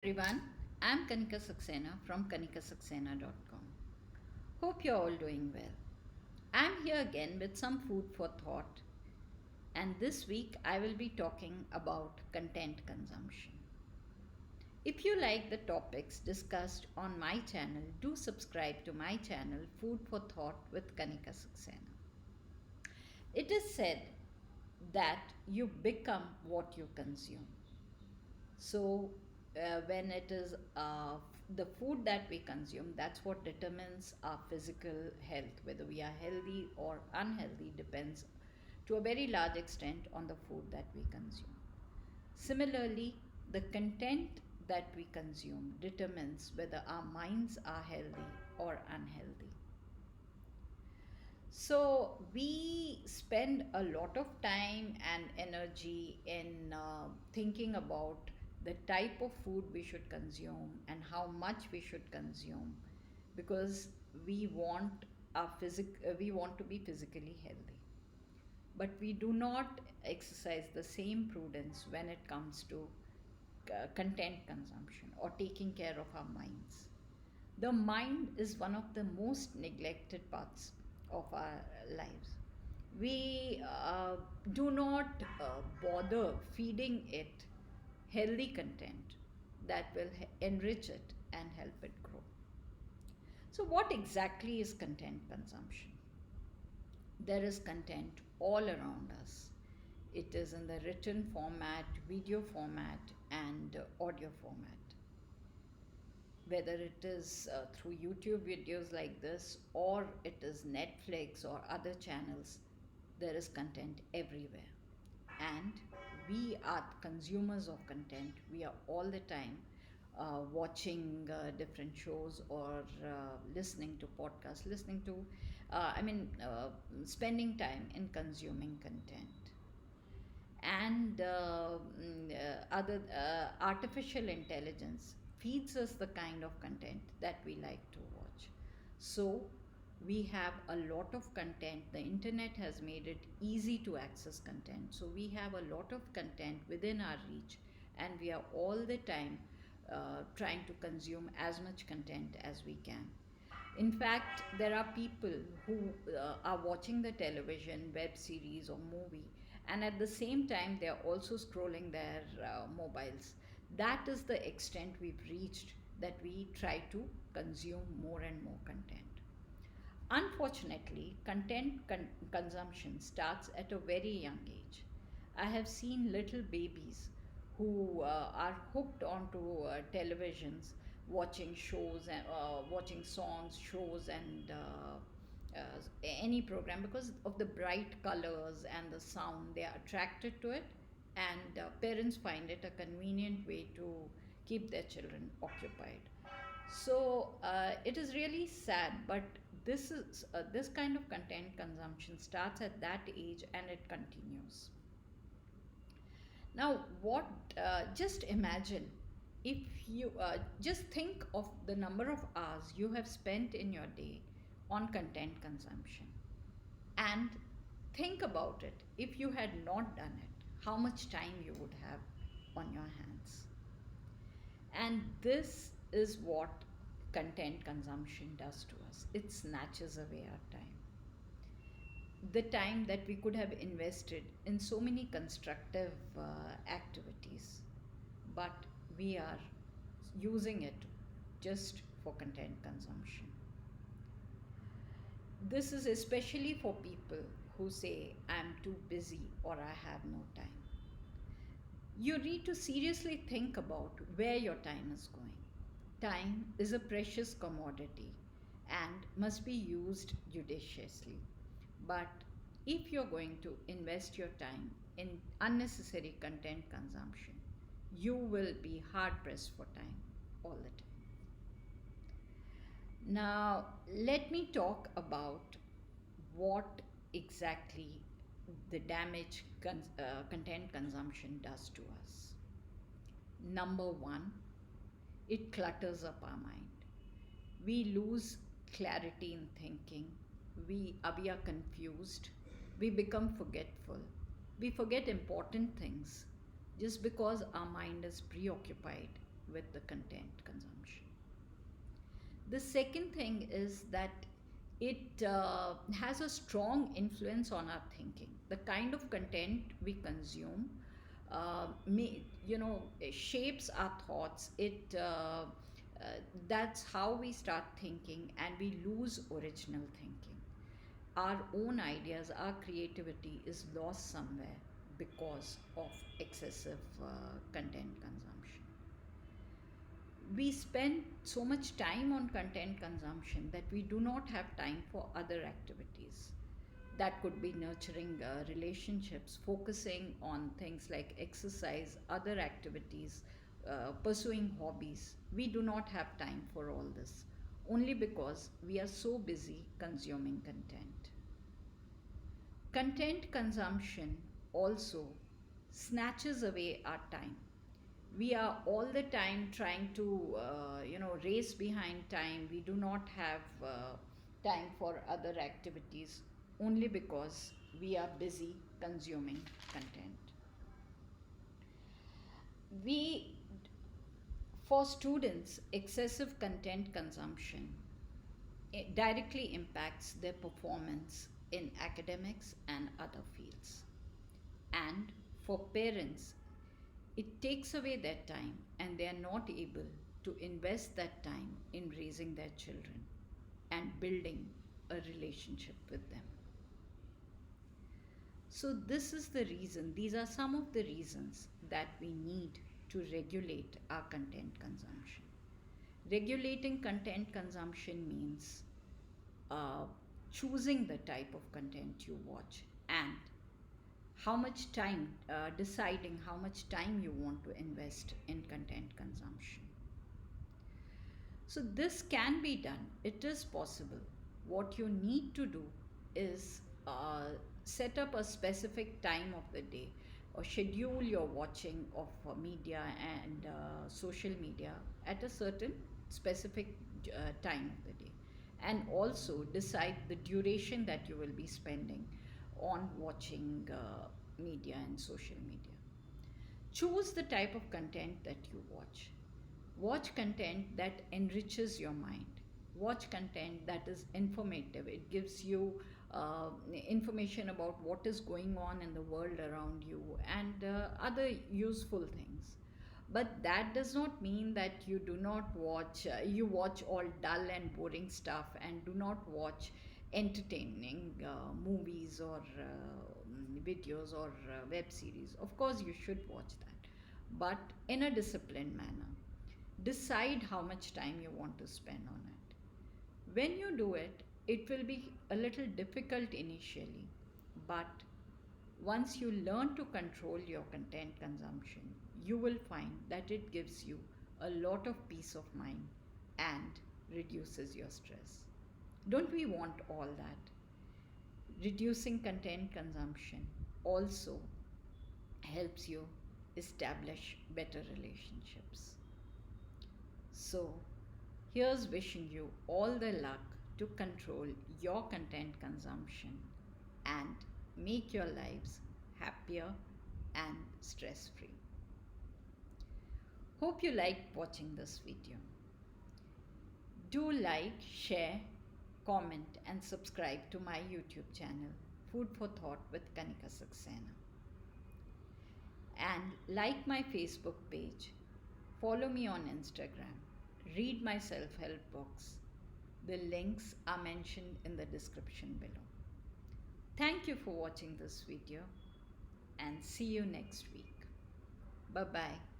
Everyone, I'm Kanika Saxena from kanikasaxena.com. Hope you're all doing well. I'm here again with some food for thought, and this week I will be talking about content consumption. If you like the topics discussed on my channel, do subscribe to my channel Food for Thought with Kanika Saxena. It is said that you become what you consume. So, when it is the food that we consume, that's what determines our physical health. Whether we are healthy or unhealthy depends to a very large extent on the food that we consume. Similarly, the content that we consume determines whether our minds are healthy or unhealthy. So we spend a lot of time and energy in thinking about the type of food we should consume and how much we should consume because we want we want to be physically healthy. But we do not exercise the same prudence when it comes to content consumption or taking care of our minds. The mind is one of the most neglected parts of our lives. We do not bother feeding it healthy content that will enrich it and help it grow. So, what exactly is content consumption? There is content all around us. It is in the written format, video format, and audio format. Whether it is through YouTube videos like this or it is Netflix or other channels, there is content everywhere. And we are consumers of content. We are all the time watching different shows or listening to podcasts, spending time in consuming content. And other artificial intelligence feeds us the kind of content that we like to watch. So we have a lot of content. The internet has made it easy to access content, so we have a lot of content within our reach, and we are all the time trying to consume as much content as we can. In fact, there are people who are watching the television, web series, or movie, and at the same time, they are also scrolling their mobiles. That is the extent we've reached, that we try to consume more and more content. Unfortunately, consumption starts at a very young age. I have seen little babies who are hooked onto televisions, watching shows, watching songs, shows, and any program because of the bright colors and the sound. They are attracted to it, and parents find it a convenient way to keep their children occupied. So it is really sad, but this kind of content consumption starts at that age and it continues. Now, what? Just imagine if you just think of the number of hours you have spent in your day on content consumption, and think about it. If you had not done it, how much time you would have on your hands? And this is what content consumption does to us. It snatches away our time. The time that we could have invested in so many constructive activities, but we are using it just for content consumption. This is especially for people who say, I'm too busy or I have no time. You need to seriously think about where your time is going. Time is a precious commodity and must be used judiciously. But if you're going to invest your time in unnecessary content consumption, you will be hard pressed for time all the time. Now, let me talk about what exactly the damage content consumption does to us. Number one, it clutters up our mind. We lose clarity in thinking. We are confused. We become forgetful. We forget important things just because our mind is preoccupied with the content consumption. The second thing is that it has a strong influence on our thinking. The kind of content we consume, shapes our thoughts. That's how we start thinking, and we lose original thinking. Our own ideas, our creativity is lost somewhere because of excessive content consumption. We spend so much time on content consumption that we do not have time for other activities. That could be nurturing relationships, focusing on things like exercise, other activities, pursuing hobbies. We do not have time for all this only because we are so busy consuming content. Content consumption also snatches away our time. We are all the time trying to race behind time. We do not have time for other activities only because we are busy consuming content. We For students, excessive content consumption directly impacts their performance in academics and other fields. And for parents, it takes away their time and they are not able to invest that time in raising their children and building a relationship with them. So, this is the reason, these are some of the reasons that we need to regulate our content consumption. Regulating content consumption means uh, choosing the type of content you watch and how much time, deciding how much time you want to invest in content consumption. So, this can be done, it is possible. What you need to do is set up a specific time of the day or schedule your watching of media and social media at a certain specific time of the day, and also decide the duration that you will be spending on watching media and social media. Choose the type of content that you watch. Watch content that enriches your mind. Watch content that is informative. It gives you information about what is going on in the world around you and other useful things. But that does not mean that you do not watch, you watch all dull and boring stuff and do not watch entertaining movies or videos or web series. Of course, you should watch that, but in a disciplined manner. Decide how much time you want to spend on it. When you do it, it will be a little difficult initially, but once you learn to control your content consumption, you will find that it gives you a lot of peace of mind and reduces your stress. Don't we want all that? Reducing content consumption also helps you establish better relationships. So, here's wishing you all the luck to control your content consumption and make your lives happier and stress free. Hope you liked watching this video. Do like, share, comment, and subscribe to my YouTube channel, Food for Thought with Kanika Saxena. And like my Facebook page, follow me on Instagram, read my self-help books. The links are mentioned in the description below. Thank you for watching this video and see you next week. Bye-bye.